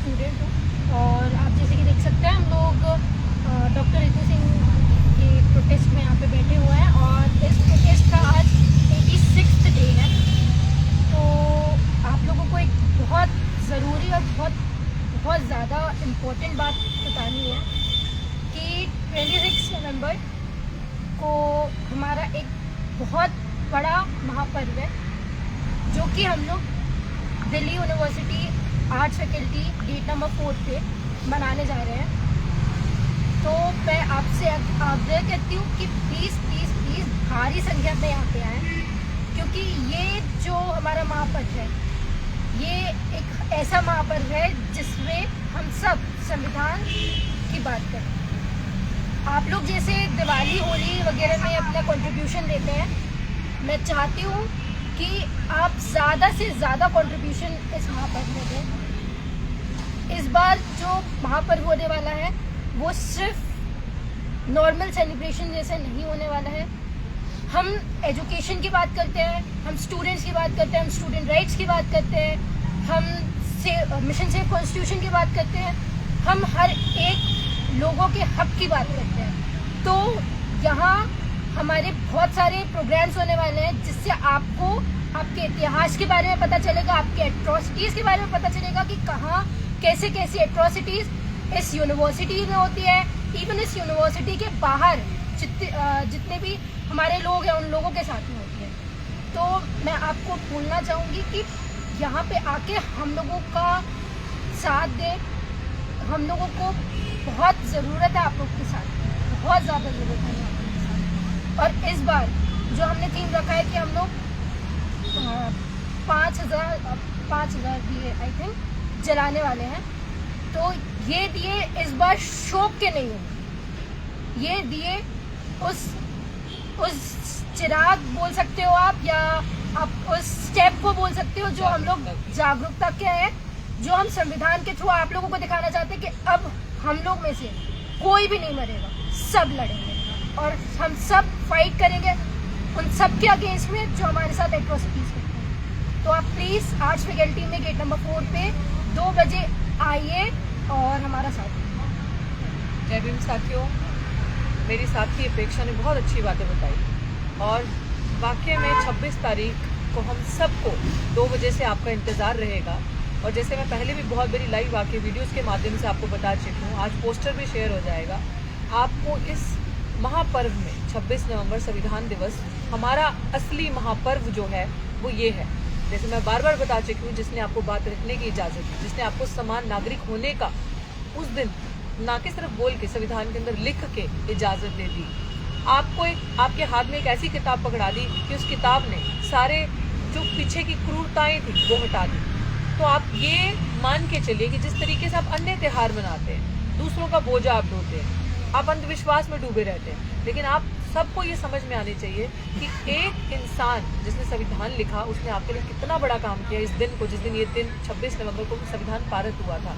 Student हूँ और आप जैसे कि देख सकते हैं हम लोग डॉक्टर रितु सिंह के प्रोटेस्ट में यहाँ पे बैठे हुए हैं और इस प्रोटेस्ट का आज 86वां डे है। तो आप लोगों को एक बहुत ज़रूरी और बहुत ज़्यादा इम्पोर्टेंट बात बतानी है कि 26 नवंबर को हमारा एक बहुत बड़ा महापर्व है जो कि हम लोग Delhi university arts faculty gate number 4 पे मनाने जा रहे हैं। तो मैं आपसे आग्रह करती हूँ कि प्लीज़ भारी संख्या में यहाँ पे आएँ, क्योंकि ये जो हमारा महापर्व है ये एक ऐसा महापर्व है जिसमें हम सब संविधान की बात करें। आप लोग जैसे दिवाली होली वगैरह में अपना कंट्रीब्यूशन देते हैं, मैं चाहती हूँ कि आप ज़्यादा से ज़्यादा कंट्रीब्यूशन इस महापर्व में दें। इस बार जो महापर्व होने वाला है वो सिर्फ नॉर्मल सेलिब्रेशन जैसे नहीं होने वाला है। हम एजुकेशन की बात करते हैं, हम स्टूडेंट्स की बात करते हैं, हम स्टूडेंट राइट्स की बात करते हैं, हम मिशन सेफ कॉन्स्टिट्यूशन की बात करते हैं, हम हर एक लोगों के हक की बात करते हैं। तो यहाँ हमारे बहुत सारे प्रोग्राम्स होने वाले हैं जिससे आपको आपके इतिहास के बारे में पता चलेगा, आपके एट्रोसिटीज़ के बारे में पता चलेगा कि कहाँ कैसे कैसे एट्रोसिटीज़ इस यूनिवर्सिटी में होती है। इवन इस यूनिवर्सिटी के बाहर जितने भी हमारे लोग हैं उन लोगों के साथ में होती है। तो मैं आपको बोलना चाहूँगी कि यहाँ पे आके हम लोगों का साथ दें। हम लोगों को बहुत ज़रूरत है आप लोग के साथ, बहुत ज़्यादा ज़रूरत है आप लोग के साथ। और इस बार जो हमने थीम रखा है कि हम लोग 5,000 दिए आई थिंक जलाने वाले हैं। तो ये दिए इस बार शौक के नहीं होंगे, ये दिए उस चिराग बोल सकते हो आप, या आप उस स्टेप को बोल सकते हो जो हम लोग जागरूकता के हैं, जो हम संविधान के थ्रू आप लोगों को दिखाना चाहते हैं कि अब हम लोग में से कोई भी नहीं मरेगा, सब लड़ेंगे और हम सब फाइट करेंगे उन सब के अगेंस्ट में जो हमारे साथ एट्रोसिटीज करते हैं। तो आप प्लीज़ आर्ट्स फैकल्टी में गेट नंबर 4 पे 2 बजे आइए और हमारा साथ दीजिए। जय भीम साथियों, मेरी साथी अपेक्षा ने बहुत अच्छी बातें बताई और वाकई में 26 तारीख को हम सबको 2 बजे से आपका इंतज़ार रहेगा। और जैसे मैं पहले भी बहुत बड़ी लाइव आके वीडियोस के माध्यम से आपको बता चुकी हूँ, आज पोस्टर भी शेयर हो जाएगा। आपको इस महापर्व में 26 नवंबर संविधान दिवस हमारा असली महापर्व जो है वो ये है। जैसे मैं बार बार बता चुकी हूँ, जिसने आपको बात रखने की इजाज़त दी, जिसने आपको समान नागरिक होने का उस दिन ना कि सिर्फ बोल के संविधान के अंदर लिख के इजाज़त दे दी, आपको आपके हाथ में एक ऐसी किताब पकड़ा दी कि उस किताब ने सारे जो पीछे की क्रूरताएं थी वो हटा दी। तो आप ये मान के चलिए कि जिस तरीके से आप अन्य त्यौहार मनाते हैं, दूसरों का बोझा आप ढोते हैं, आप अंधविश्वास में डूबे रहते हैं, लेकिन आप सबको ये समझ में आनी चाहिए कि एक इंसान जिसने संविधान लिखा उसने आपके लिए कितना बड़ा काम किया। इस दिन को, जिस दिन ये दिन 26 नवंबर को संविधान पारित हुआ था,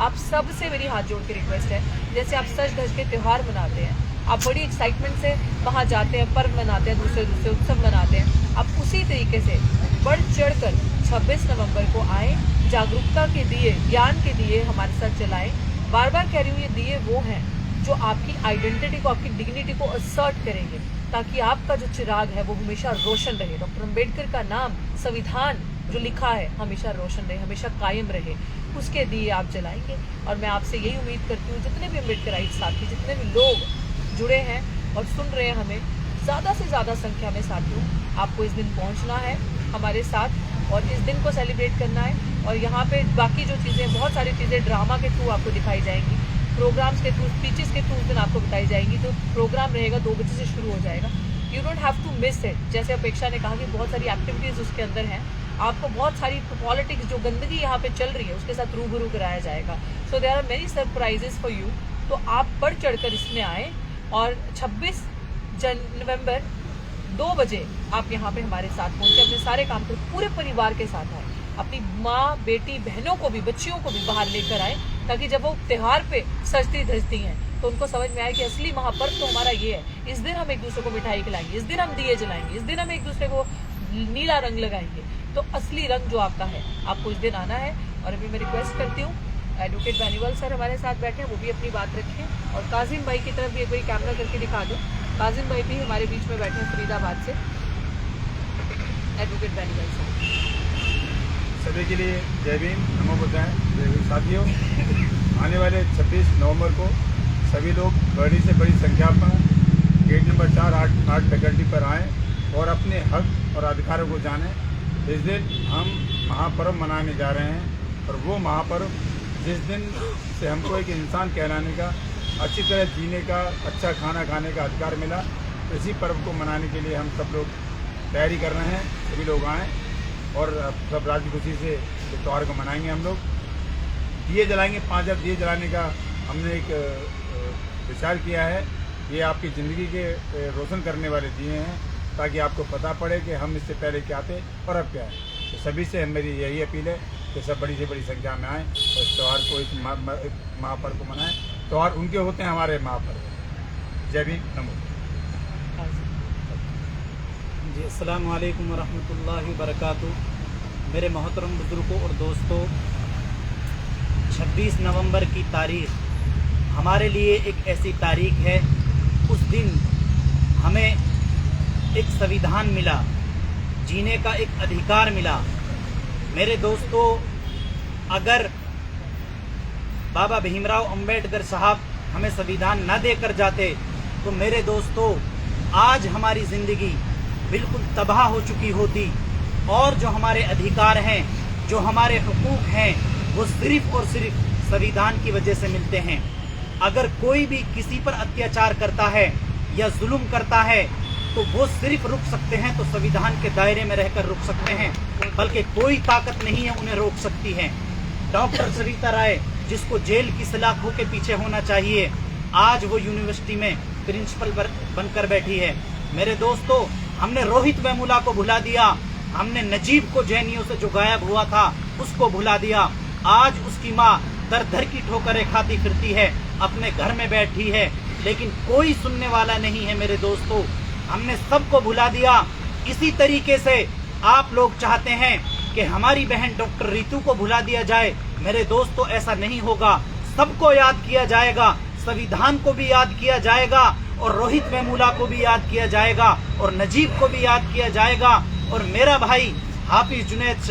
आप सबसे मेरी हाथ जोड़ के रिक्वेस्ट है, जैसे आप सज धज के त्यौहार मनाते हैं, आप बड़ी एक्साइटमेंट से वहाँ जाते हैं, पर्व मनाते हैं, दूसरे उत्सव मनाते हैं, आप उसी तरीके से बढ़ चढ़ कर 26 नवंबर को आए, जागरूकता के दिए, ज्ञान के दिए हमारे साथ जलाएं। बार बार कह रही हूँ, ये दिए वो हैं जो आपकी आइडेंटिटी को, आपकी डिग्निटी को असर्ट करेंगे, ताकि आपका जो चिराग है वो हमेशा रोशन रहे। डॉक्टर अम्बेडकर का नाम, संविधान जो लिखा है, हमेशा रोशन रहे, हमेशा कायम रहे, उसके दिए आप जलाएंगे। और मैं आपसे यही उम्मीद करती हूँ, जितने भी अम्बेडकराइट साथी, जितने भी लोग जुड़े हैं और सुन रहे हैं हमें, ज़्यादा से ज़्यादा संख्या में साथियों, आपको इस दिन पहुँचना है हमारे साथ और इस दिन को सेलिब्रेट करना है। और यहाँ पे बाकी जो चीज़ें, बहुत सारी चीज़ें ड्रामा के थ्रू आपको दिखाई जाएंगी, प्रोग्राम्स के थ्रू, स्पीचेस के थ्रू उस दिन आपको बताई जाएंगी। तो प्रोग्राम रहेगा 2 बजे से शुरू हो जाएगा। You don't have to miss it. जैसे अपेक्षा ने कहा कि बहुत सारी एक्टिविटीज़ उसके अंदर हैं, आपको बहुत सारी पॉलिटिक्स, जो गंदगी यहाँ पे चल रही है, उसके साथ रूबरू कराया जाएगा। So there are many surprises for you. तो आप बढ़ चढ़कर इसमें आए और 26 नवंबर 2 बजे आप यहाँ पे हमारे साथ पहुँचे, अपने सारे काम को पूरे परिवार के साथ आए, अपनी माँ, बेटी, बहनों को भी, बच्चियों को भी बाहर लेकर आए, ताकि जब वो त्योहार पे सजती धजती हैं तो उनको समझ में आए कि असली महापर्व तो हमारा ये है। इस दिन हम एक दूसरे को मिठाई खिलाएंगे, इस दिन हम दिए जलाएंगे, इस दिन हम एक दूसरे को नीला रंग लगाएंगे। तो असली रंग जो आपका है, आपको इस दिन आना है। और अभी मैं रिक्वेस्ट करती हूँ एडवोकेट बेनीवाल सर हमारे साथ बैठे हैं, वो भी अपनी बात रखें। और काजिम भाई की तरफ भी एक बार कैमरा करके दिखा दो। काजिम भाई भी हमारे बीच में बैठे हैं फरीदाबाद से, एडवोकेट बेनीवाल सर। सभी के लिए जय भीम, नमो बुद्धाय। जय भीम साथियों, आने वाले 26 नवंबर को सभी लोग बड़ी से बड़ी संख्या में गेट नंबर 4 फैकल्टी पर आएँ और अपने हक और अधिकारों को जानें। इस दिन हम महापर्व मनाने जा रहे हैं और वो महापर्व जिस दिन से हमको एक इंसान कहलाने का, अच्छी तरह जीने का, अच्छा खाना खाने का अधिकार मिला, तो इसी पर्व को मनाने के लिए हम सब लोग तैयारी कर रहे हैं। सभी लोग आएँ और सब राजी खुशी से इस त्यौहार को मनाएंगे। हम लोग दिए जलाएंगे, 5000 दिए जलाने का हमने एक विचार किया है। ये आपकी ज़िंदगी के रोशन करने वाले दिए हैं, ताकि आपको पता पड़े कि हम इससे पहले क्या थे और अब क्या है। तो सभी से मेरी यही अपील है कि सब बड़ी से बड़ी संख्या में आएँ और इस त्यौहार को, इस महापर्व को मनाएं। त्यौहार उनके होते हैं, हमारे महापर्व। जय भीम, नमो। जी, अस्सलाम वालेकुम वरहमतुल्लाहि वबरकातुहू। मेरे मोहतरम बुजुर्गों और दोस्तों, 26 नवंबर की तारीख हमारे लिए एक ऐसी तारीख है, उस दिन हमें एक संविधान मिला, जीने का एक अधिकार मिला। मेरे दोस्तों, अगर बाबा भीमराव अंबेडकर साहब हमें संविधान न देकर जाते तो मेरे दोस्तों आज हमारी ज़िंदगी बिल्कुल तबाह हो चुकी होती, और जो हमारे अधिकार हैं, जो हमारे हुकूक हैं, वो सिर्फ और सिर्फ संविधान की वजह से मिलते हैं। अगर कोई भी किसी पर अत्याचार करता है या जुल्म करता है तो वो सिर्फ रुक सकते हैं तो संविधान के दायरे में रहकर रुक सकते हैं, बल्कि कोई ताकत नहीं है उन्हें रोक सकती है। डॉक्टर सरिता राय, जिसको जेल की सलाखों के पीछे होना चाहिए, आज वो यूनिवर्सिटी में प्रिंसिपल बनकर बैठी है। मेरे दोस्तों, हमने रोहित वेमुला को भुला दिया, हमने नजीब को जेएनयू से जो गायब हुआ था उसको भुला दिया। आज उसकी माँ दर दर की ठोकरें खाती फिरती है, अपने घर में बैठी है, लेकिन कोई सुनने वाला नहीं है। मेरे दोस्तों, हमने सबको भुला दिया। इसी तरीके से आप लोग चाहते हैं कि हमारी बहन डॉक्टर रितु को भुला दिया जाए। मेरे दोस्तों, ऐसा नहीं होगा। सबको याद किया जाएगा, संविधान को भी याद किया जाएगा, और रोहित वेमुला को भी याद किया जाएगा, और नजीब को भी याद किया जाएगा, और मेरा भाई हाफिज जुनैद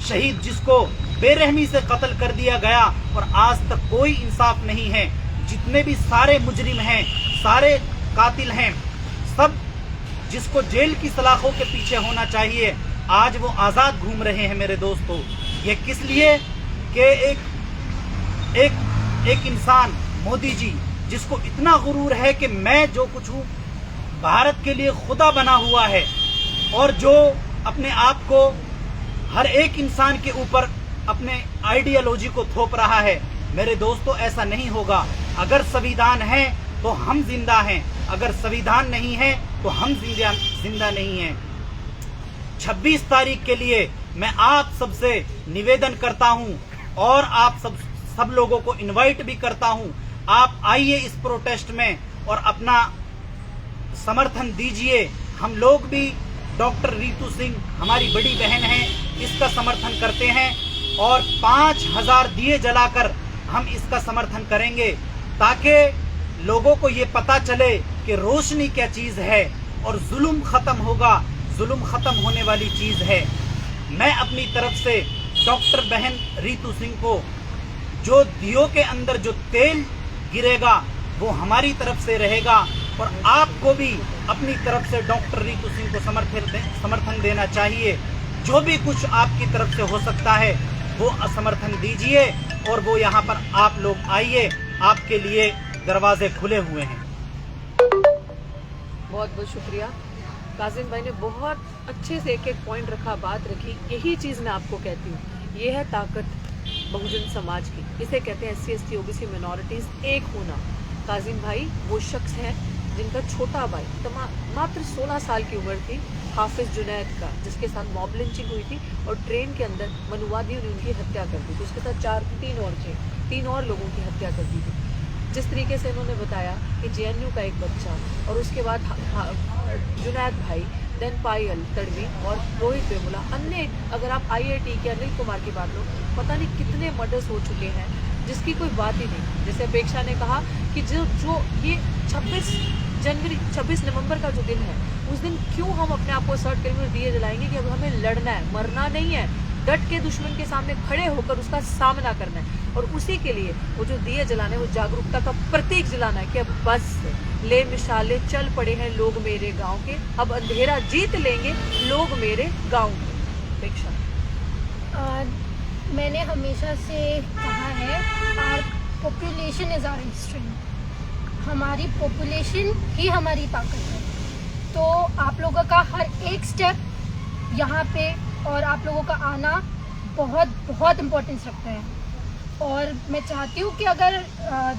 शहीद जिसको बेरहमी से कत्ल कर दिया गया और आज तक कोई इंसाफ नहीं है। जितने भी सारे मुजरिम हैं, सारे कातिल हैं, सब जिसको जेल की सलाखों के पीछे होना चाहिए, आज वो आजाद घूम रहे हैं। मेरे दोस्तों, ये किस लिए कि एक इंसान मोदी जी, जिसको इतना गुरूर है कि मैं जो कुछ हूँ भारत के लिए खुदा बना हुआ है, और जो अपने आप को हर एक इंसान के ऊपर अपने आइडियोलॉजी को थोप रहा है। मेरे दोस्तों, ऐसा नहीं होगा। अगर संविधान है तो हम जिंदा हैं, अगर संविधान नहीं है तो हम जिंदा नहीं हैं। 26 तारीख के लिए मैं आप सबसे निवेदन करता हूं और आप सब लोगों को इनवाइट भी करता हूं। आप आइए इस प्रोटेस्ट में और अपना समर्थन दीजिए। हम लोग भी डॉक्टर रितु सिंह हमारी बड़ी बहन है, इसका समर्थन करते हैं, और 5000 दिए जलाकर हम इसका समर्थन करेंगे, ताकि लोगों को ये पता चले कि रोशनी क्या चीज है और जुल्म खत्म होगा। जुल्म खत्म होने वाली चीज है। मैं अपनी तरफ से डॉक्टर बहन रितु सिंह को, जो दियों के अंदर जो तेल गिरेगा वो हमारी तरफ से रहेगा, और आपको भी अपनी तरफ से डॉक्टर रितु सिंह को समर्थन देना चाहिए। जो भी कुछ आपकी तरफ से हो सकता है वो समर्थन दीजिए, और वो यहाँ पर आप लोग आइए, आपके लिए दरवाजे खुले हुए हैं। बहुत बहुत शुक्रिया। काजिम भाई ने बहुत अच्छे से एक एक पॉइंट रखा, बात रखी। यही चीज़ मैं आपको कहती हूँ, ये है ताकत बहुजन समाज की। इसे कहते हैं SC ST OBC मिनॉरिटीज़ एक होना। काजिम भाई वो शख्स है जिनका छोटा भाई मात्र 16 साल की उम्र थी, हाफिज जुनैद का, जिसके साथ मॉब लिंचिंग हुई थी और ट्रेन के अंदर मनुवादियों ने उनकी हत्या कर दी थी। उसके साथ तीन और लोगों की हत्या कर दी थी। जिस तरीके से इन्होंने बताया कि JNU का एक बच्चा, और उसके बाद जुनैद भाई, देन पायल तड़वी और रोहित वेमुला, अन्य, अगर आप IIT के अनिल कुमार की बात लो, पता नहीं कितने मर्डर्स हो चुके हैं। जिसकी कोई बात ही नहीं। जैसे अपेक्षा ने कहा कि जो ये 26 नवंबर का जो दिन है, उस दिन क्यों हम अपने आप को असर्ट करेंगे और दिए जलाएंगे कि अब हमें लड़ना है, मरना नहीं है, डट के दुश्मन के सामने खड़े होकर उसका सामना करना है। और उसी के लिए वो जो दिए जलाने, वो जागरूकता का प्रतीक जलाना है कि अब बस ले मिसाले चल पड़े हैं लोग मेरे गांव के, अब अंधेरा जीत लेंगे लोग मेरे गांव के। अपेक्षा, मैंने हमेशा से कहा है, our population is our strength. हमारी पॉपुलेशन ही हमारी ताकत है। तो आप लोगों का हर एक स्टेप यहाँ पे और आप लोगों का आना बहुत बहुत इम्पोर्टेंस रखता है। और मैं चाहती हूँ कि अगर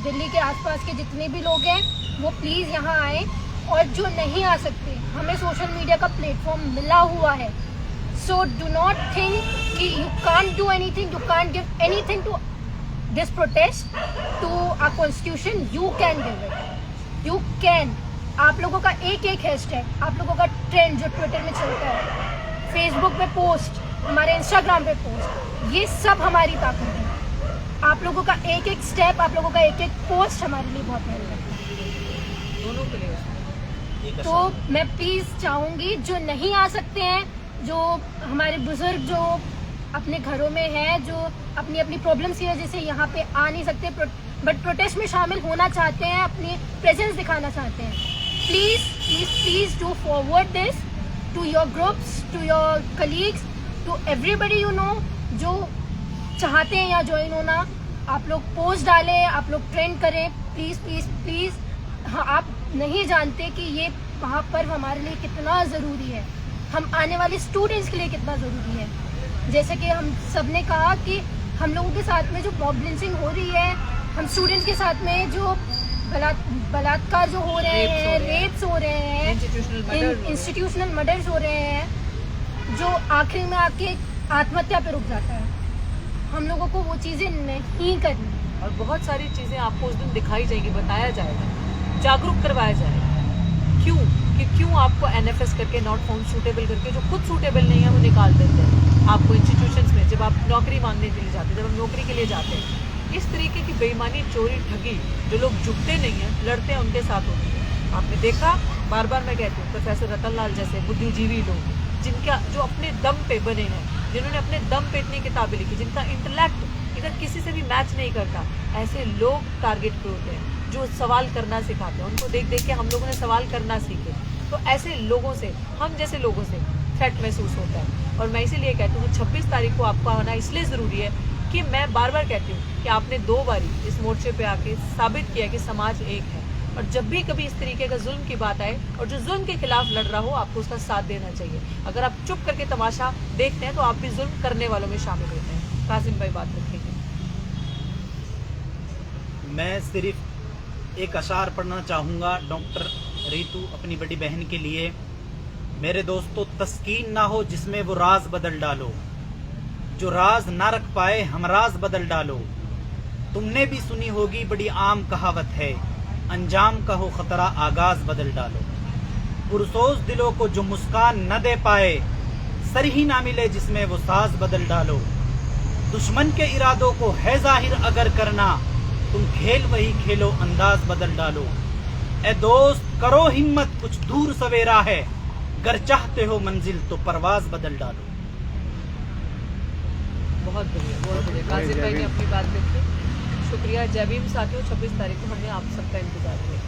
दिल्ली के आसपास के जितने भी लोग हैं वो प्लीज़ यहाँ आएँ, और जो नहीं आ सकते, हमें सोशल मीडिया का प्लेटफॉर्म मिला हुआ है। So do not think कि you can't do anything, you can't give anything to this protest, to our constitution. You can give it. You can. आप लोगों का एक हैशटैग, आप लोगों का ट्रेंड जो ट्विटर में चलता है, फेसबुक पे पोस्ट, हमारे इंस्टाग्राम पे पोस्ट, ये सब हमारी ताकत है। आप लोगों का एक स्टेप, आप लोगों का एक पोस्ट हमारे लिए बहुत मेहनत है। दोनों के लिए। तो मैं प्लीज़ चाहूँगी जो नहीं आ सकते हैं, जो हमारे बुजुर्ग जो अपने घरों में हैं, जो अपनी अपनी प्रॉब्लम्स की वजह से यहाँ पे आ नहीं सकते बट प्रोटेस्ट में शामिल होना चाहते हैं, अपनी प्रेजेंस दिखाना चाहते हैं, please do forward this to your groups, to your colleagues, to everybody you know जो चाहते हैं यहाँ ज्वाइन होना। आप लोग पोस्ट डालें, आप लोग ट्रेंड करें, प्लीज़। हाँ, आप नहीं जानते कि ये वहाँ पर हमारे लिए कितना ज़रूरी है, हम आने वाले स्टूडेंट्स के लिए कितना ज़रूरी है। जैसे कि हम सब ने कहा कि हम लोगों के साथ में जो मॉब लिंचिंग हो रही है, हम स्टूडेंट्स के साथ में जो बलात्कार जो हो रहे हैं, रेप्स हो रहे हैं, इंस्टीट्यूशनल मर्डर्स हो रहे हैं, जो आखिर में आके आत्महत्या पे रुक जाता है, हम लोगों को वो चीज़ें नहीं करनी। और बहुत सारी चीज़ें आपको उस दिन दिखाई जाएगी, बताया जाएगा, जागरूक करवाया जाएगा। क्यों आपको NFS करके नॉट फाउंड सूटेबल करके, जो खुद सूटेबल नहीं है वो निकाल देते हैं आपको इंस्टीट्यूशंस में, जब आप नौकरी मांगने के लिए जाते हैं, जब हम नौकरी के लिए जाते हैं। इस तरीके की बेईमानी, चोरी, ठगी, जो लोग झुकते नहीं हैं, लड़ते हैं, उनके साथ होती है। आपने देखा, बार बार मैं कहती हूँ, प्रोफेसर रतन लाल जैसे बुद्धिजीवी लोग, जिनका जो अपने दम पे बने हैं, जिन्होंने अपने दम पे इतनी किताबें लिखी, जिनका इंटेलेक्ट इधर किसी से भी मैच नहीं करता, ऐसे लोग टारगेट पे होते हैं जो सवाल करना सिखाते हैं। उनको देख के हम लोगों ने सवाल करना सीखे। तो ऐसे लोगों से, हम जैसे लोगों से थ्रेट महसूस होता है। और मैं इसीलिए कहती हूँ 26 तारीख को आपको आना इसलिए ज़रूरी है कि मैं बार बार कहती हूँ कि आपने 2 बारी इस मोर्चे पे आके साबित किया कि समाज एक है। और जब भी कभी इस तरीके का जुल्म की बात आए और जो जुल्म के खिलाफ लड़ रहा हो, आपको उसका साथ देना चाहिए। अगर आप चुप करके तमाशा देखते हैं तो आप भी जुल्म करने वालों में शामिल होते हैं। कासिम भाई बात रखेंगे। मैं सिर्फ एक अशार पढ़ना चाहूँगा डॉक्टर रीतू अपनी बड़ी बहन के लिए। मेरे दोस्तों, तस्कीन ना हो जिसमें वो राज बदल डालो, जो राज ना रख पाए हम राज बदल डालो। तुमने भी सुनी होगी बड़ी आम कहावत है, अंजाम का हो खतरा आगाज बदल डालो। पुरसोज दिलों को जो मुस्कान न दे पाए, सर ही ना मिले जिसमें वो साज बदल डालो। दुश्मन के इरादों को है जाहिर अगर करना, तुम खेल वही खेलो अंदाज बदल डालो। ए दोस्त करो हिम्मत कुछ दूर सवेरा है, गर चाहते हो मंजिल तो परवाज बदल डालो। बहुत बढ़िया। कासिम भाई ने अपनी बात रखी। शुक्रिया। जय भीम साथियों, 26 तारीख को हमने आप सबका इंतजार किया।